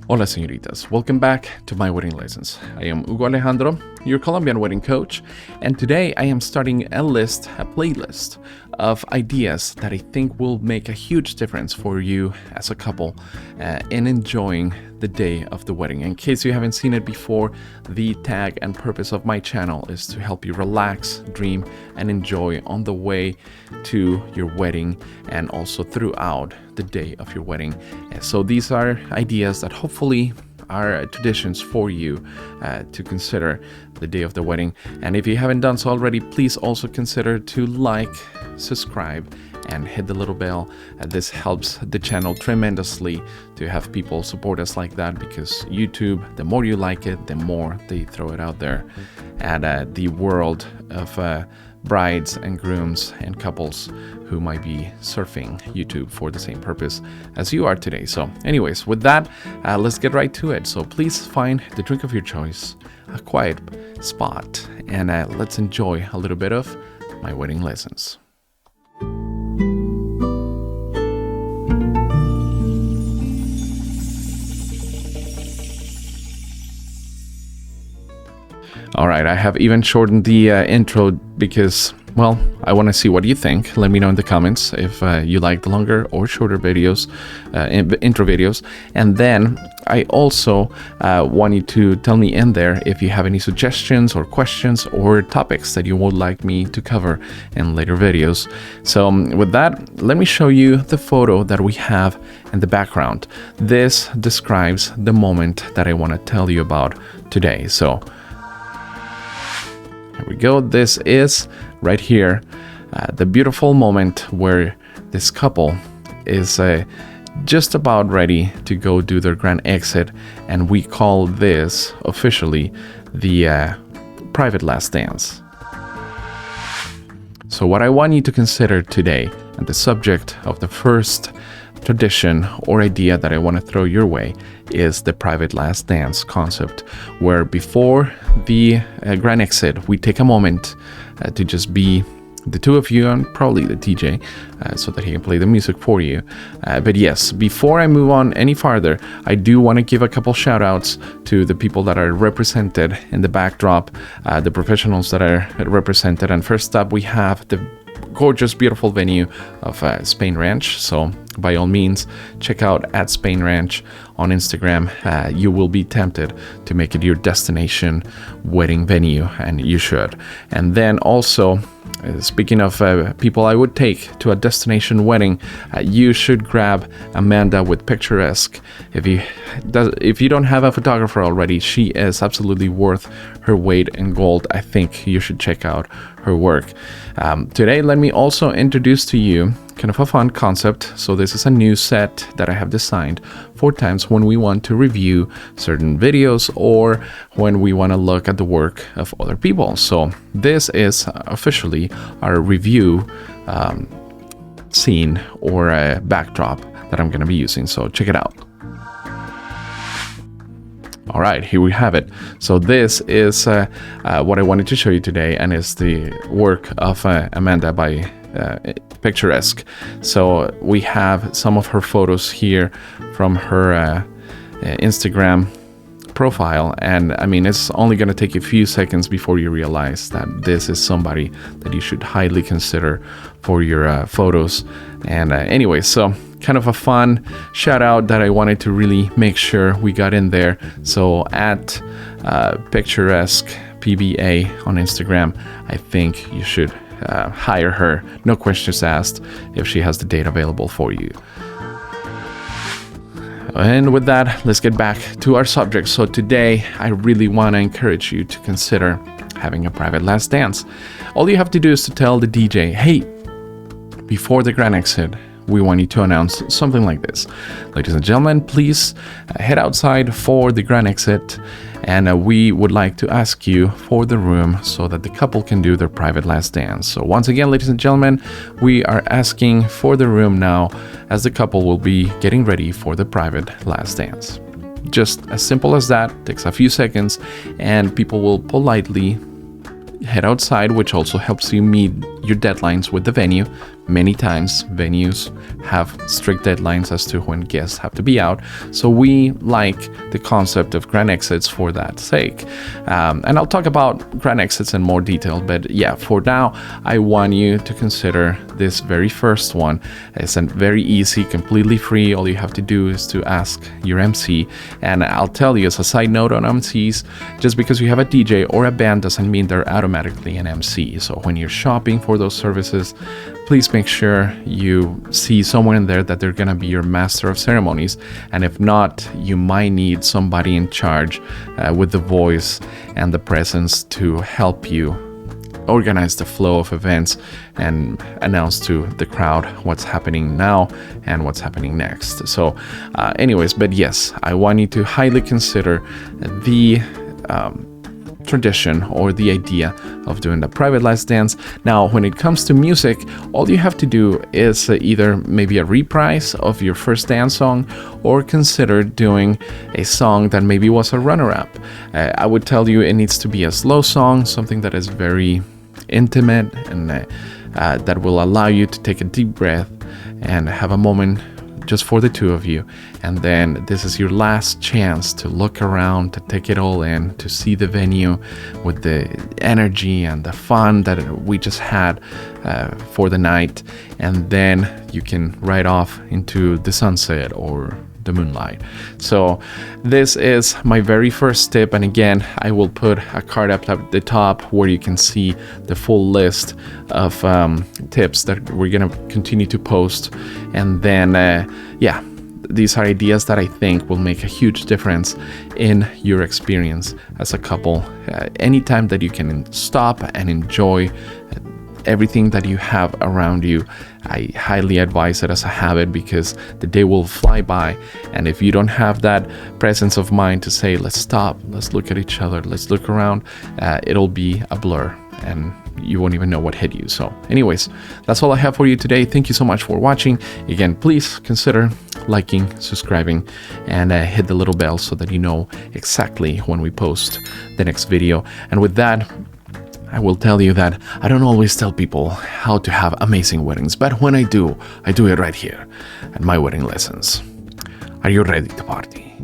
Hola, señoritas. Welcome back to my wedding lessons. I am Hugo Alejandro, your Colombian wedding coach, and today I am starting a playlist of ideas that I think will make a huge difference for you as a couple in enjoying the day of the wedding. In case you haven't seen it before, the tag and purpose of my channel is to help you relax, dream, and enjoy on the way to your wedding and also throughout the day of your wedding. So these are ideas that hopefully are traditions for you to consider the day of the wedding. And if you haven't done so already, please also consider to like, subscribe, and hit the little bell. This helps the channel tremendously to have people support us like that, because YouTube, the more you like it, the more they throw it out there at the world of brides and grooms and couples who might be surfing YouTube for the same purpose as you are today. So anyways, with that, let's get right to it. So please find the drink of your choice, a quiet spot, and let's enjoy a little bit of my wedding lessons. All right, I have even shortened the intro because, well, I want to see what you think. Let me know in the comments if you like the longer or shorter videos, intro videos. And then I also want you to tell me in there if you have any suggestions or questions or topics that you would like me to cover in later videos. So with that, let me show you the photo that we have in the background. This describes the moment that I want to tell you about today. So here we go. This is right here, the beautiful moment where this couple is just about ready to go do their grand exit, and we call this officially the private last dance. So what I want you to consider today, and the subject of the first tradition or idea that I want to throw your way, is the private last dance concept, where before the grand exit, we take a moment to just be the two of you and probably the DJ so that he can play the music for you. But yes, before I move on any farther, I do want to give a couple shout outs to the people that are represented in the backdrop, the professionals that are represented. And first up, we have the gorgeous, beautiful venue of Spain Ranch. So by all means, check out at Spain Ranch on Instagram. You will be tempted to make it your destination wedding venue, and you should. And then also, speaking of people I would take to a destination wedding, you should grab Amanda with Picturesque. If you don't have a photographer already, she is absolutely worth her weight in gold. I think you should check out her work. Today, let me also introduce to you kind of a fun concept. So this is a new set that I have designed for times when we want to review certain videos or when we want to look at the work of other people. So this is officially our review scene or a backdrop that I'm going to be using. So check it out. All right, here we have it. So this is what I wanted to show you today, and it's the work of Amanda by Picturesque. So we have some of her photos here from her Instagram profile, and I mean, it's only going to take a few seconds before you realize that this is somebody that you should highly consider for your photos. And anyway, so kind of a fun shout out that I wanted to really make sure we got in there. So at Picturesque PBA on Instagram, I think you should hire her, no questions asked, if she has the date available for you. And with that, let's get back to our subject. So today, I really want to encourage you to consider having a private last dance. All you have to do is to tell the DJ, hey, before the grand exit, we want you to announce something like this: ladies and gentlemen, please head outside for the grand exit, and we would like to ask you for the room so that the couple can do their private last dance. So once again, ladies and gentlemen, we are asking for the room now, as the couple will be getting ready for the private last dance. Just as simple as that. Takes a few seconds, and people will politely head outside, which also helps you meet your deadlines with the venue, Many times, venues have strict deadlines as to when guests have to be out, so we like the concept of grand exits for that sake. And I'll talk about grand exits in more detail, but yeah, for now, I want you to consider this very first one. It's a very easy, completely free. All you have to do is to ask your MC. And I'll tell you, as a side note on MCs, just because you have a DJ or a band doesn't mean they're automatically an MC. So when you're shopping for those services, please make sure you see someone in there that they're going to be your master of ceremonies. And if not, you might need somebody in charge with the voice and the presence to help you organize the flow of events and announce to the crowd what's happening now and what's happening next. So anyways, but yes, I want you to highly consider the tradition or the idea of doing the private last dance. Now, when it comes to music, all you have to do is either maybe a reprise of your first dance song, or consider doing a song that maybe was a runner-up. I would tell you it needs to be a slow song, something that is very intimate and that will allow you to take a deep breath and have a moment just for the two of you. And then this is your last chance to look around, to take it all in, to see the venue with the energy and the fun that we just had for the night. And then you can ride off into the sunset or the moonlight. So this is my very first tip, and again, I will put a card up at the top where you can see the full list of tips that we're gonna continue to post. And then yeah, these are ideas that I think will make a huge difference in your experience as a couple. Anytime that you can stop and enjoy everything that you have around you, I highly advise it as a habit, because the day will fly by, and if you don't have that presence of mind to say, let's stop, let's look at each other, let's look around, it'll be a blur and you won't even know what hit you. So anyways, that's all I have for you today. Thank you so much for watching. Again, please consider liking, subscribing, and hit the little bell so that you know exactly when we post the next video. And with that, I will tell you that I don't always tell people how to have amazing weddings, but when I do it right here at my wedding lessons. Are you ready to party?